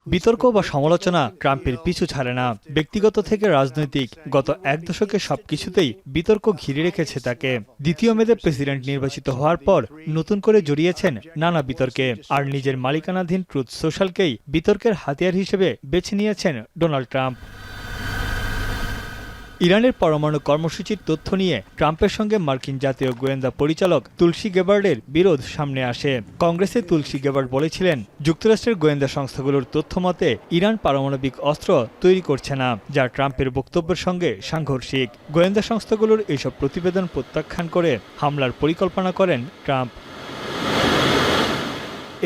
বিতর্ক বা সমালোচনা ট্রাম্পের পিছু ছাড়ে না। ব্যক্তিগত থেকে রাজনৈতিক গত এক দশকে সবকিছুতেই বিতর্ক ঘিরে রেখেছে তাকে। দ্বিতীয় মেয়াদে প্রেসিডেন্ট নির্বাচিত হওয়ার পর নতুন করে জড়িয়েছেন নানা বিতর্কে, আর নিজের মালিকানাধীন ট্রুথ সোশ্যালকেই বিতর্কের হাতিয়ার হিসেবে বেছে নিয়েছেন ডোনাল্ড ট্রাম্প। ইরানের পরমাণু কর্মসূচির তথ্য নিয়ে ট্রাম্পের সঙ্গে মার্কিন জাতীয় গোয়েন্দা পরিচালক তুলসী গেবার্ডের বিরোধ সামনে আসে। কংগ্রেসে তুলসী গেবার্ড বলেছিলেন, যুক্তরাষ্ট্রের গোয়েন্দা সংস্থাগুলোর তথ্য মতে ইরান পারমাণবিক অস্ত্র তৈরি করছে না, যা ট্রাম্পের বক্তব্যের সঙ্গে সাংঘর্ষিক। গোয়েন্দা সংস্থাগুলোর এসব প্রতিবেদন প্রত্যাখ্যান করে হামলার পরিকল্পনা করেন ট্রাম্প।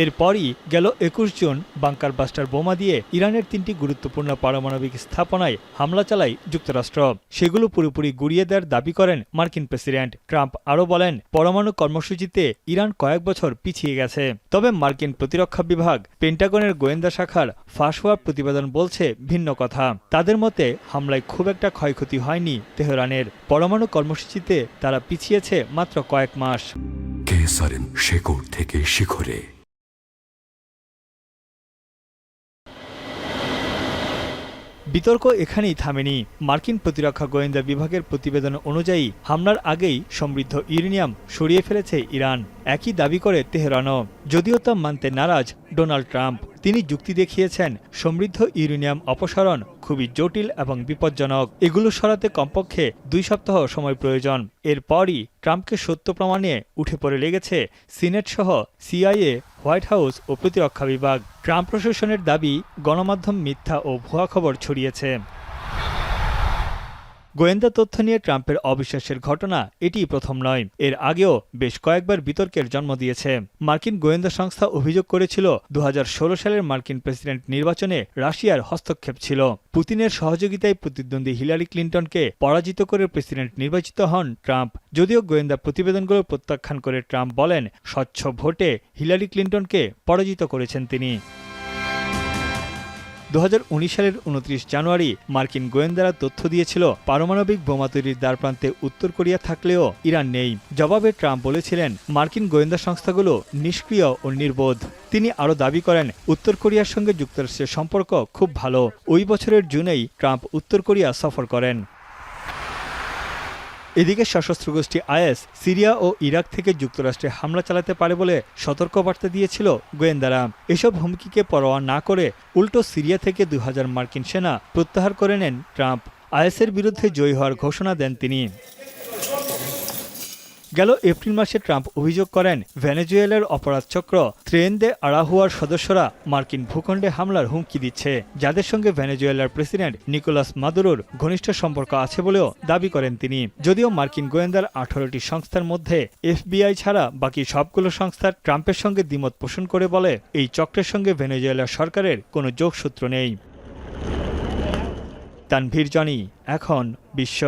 এরপরই গেল ২১ জুন বাংকার বাস্টার বোমা দিয়ে ইরানের ৩টি গুরুত্বপূর্ণ পারমাণবিক স্থাপনায় হামলা চালায় যুক্তরাষ্ট্র। সেগুলো পুরোপুরি গুড়িয়ে দেওয়ার দাবি করেন মার্কিন প্রেসিডেন্ট। ট্রাম্প আরও বলেন, পরমাণু কর্মসূচিতে ইরান কয়েক বছর পিছিয়ে গেছে। তবে মার্কিন প্রতিরক্ষা বিভাগ পেন্টাগনের গোয়েন্দা শাখার ফাঁস হওয়া প্রতিবেদন বলছে ভিন্ন কথা। তাদের মতে হামলায় খুব একটা ক্ষয়ক্ষতি হয়নি তেহরানের। পরমাণু কর্মসূচিতে তারা পিছিয়েছে মাত্র কয়েক মাস। শেকড় থেকে শিখরে। বিতর্ক এখানেই থামেনি। মার্কিন প্রতিরক্ষা গোয়েন্দা বিভাগের প্রতিবেদন অনুযায়ী হামলার আগেই সমৃদ্ধ ইউরেনিয়াম সরিয়ে ফেলেছে ইরান। একই দাবি করে তেহরানও, যদিও তা মানতে নারাজ ডোনাল্ড ট্রাম্প। তিনি যুক্তি দেখিয়েছেন, সমৃদ্ধ ইউরেনিয়াম অপসারণ খুবই জটিল এবং বিপজ্জনক। এগুলো সরাতে কমপক্ষে ২ সপ্তাহ সময় প্রয়োজন। এরপরই ট্রাম্পকে সত্য প্রমাণে উঠে পড়ে লেগেছে সিনেট সহ সিআইএ, হোয়াইট হাউস ও প্রতিরক্ষা বিভাগ। ট্রাম্প প্রশাসনের দাবি, গণমাধ্যম মিথ্যা ও ভুয়া খবর ছড়িয়েছে। গোয়েন্দা তথ্য নিয়ে ট্রাম্পের অবিশ্বাসের ঘটনা এটিই প্রথম নয়। এর আগেও বেশ কয়েকবার বিতর্কের জন্ম দিয়েছে। মার্কিন গোয়েন্দা সংস্থা অভিযোগ করেছিল ২০১৬ সালের মার্কিন প্রেসিডেন্ট নির্বাচনে রাশিয়ার হস্তক্ষেপ ছিল। পুতিনের সহযোগিতায় প্রতিদ্বন্দ্বী হিলারি ক্লিন্টনকে পরাজিত করে প্রেসিডেন্ট নির্বাচিত হন ট্রাম্প। যদিও গোয়েন্দা প্রতিবেদনগুলো প্রত্যাখ্যান করে ট্রাম্প বলেন, স্বচ্ছ ভোটে হিলারি ক্লিন্টনকে পরাজিত করেছেন তিনি। ২০১৯ সালের ২৯ জানুয়ারি মার্কিন গোয়েন্দারা তথ্য দিয়েছিল পারমাণবিক বোমা তৈরির দ্বারপ্রান্তে উত্তর কোরিয়া থাকলেও ইরান নেই। জবাবে ট্রাম্প বলেছিলেন, মার্কিন গোয়েন্দা সংস্থাগুলো নিষ্ক্রিয় ও নির্বোধ। তিনি আরও দাবি করেন, উত্তর কোরিয়ার সঙ্গে যুক্তরাষ্ট্রের সম্পর্ক খুব ভালো। ওই বছরের জুনেই ট্রাম্প উত্তর কোরিয়া সফর করেন। এদিকে সশস্ত্র গোষ্ঠী আইএস সিরিয়া ও ইরাক থেকে যুক্তরাষ্ট্রে হামলা চালাতে পারে বলে সতর্কবার্তা দিয়েছিল গোয়েন্দারা। এসব হুমকিকে পরোয়া না করে উল্টো সিরিয়া থেকে ২০০০ মার্কিন সেনা প্রত্যাহার করে নেন ট্রাম্প। আইএসের বিরুদ্ধে জয়ী হওয়ার ঘোষণা দেন তিনি। গেল এপ্রিল মাসে ট্রাম্প অভিযোগ করেন, ভেনেজুয়েলার অপরাধ চক্র ত্রেন দে আরাহুয়ার সদস্যরা মার্কিন ভূখণ্ডে হামলার হুমকি দিচ্ছে, যাদের সঙ্গে ভেনেজুয়েলার প্রেসিডেন্ট নিকোলাস মাদুরোর ঘনিষ্ঠ সম্পর্ক আছে বলেও দাবি করেন তিনি। যদিও মার্কিন গোয়েন্দার ১৮টি সংস্থার মধ্যে এফবিআই ছাড়া বাকি সবগুলো সংস্থা ট্রাম্পের সঙ্গে দ্বিমত পোষণ করে বলে, এই চক্রের সঙ্গে ভেনেজুয়েলার সরকারের কোনো যোগসূত্র নেই। তানভীর জনি, এখন বিশ্ব।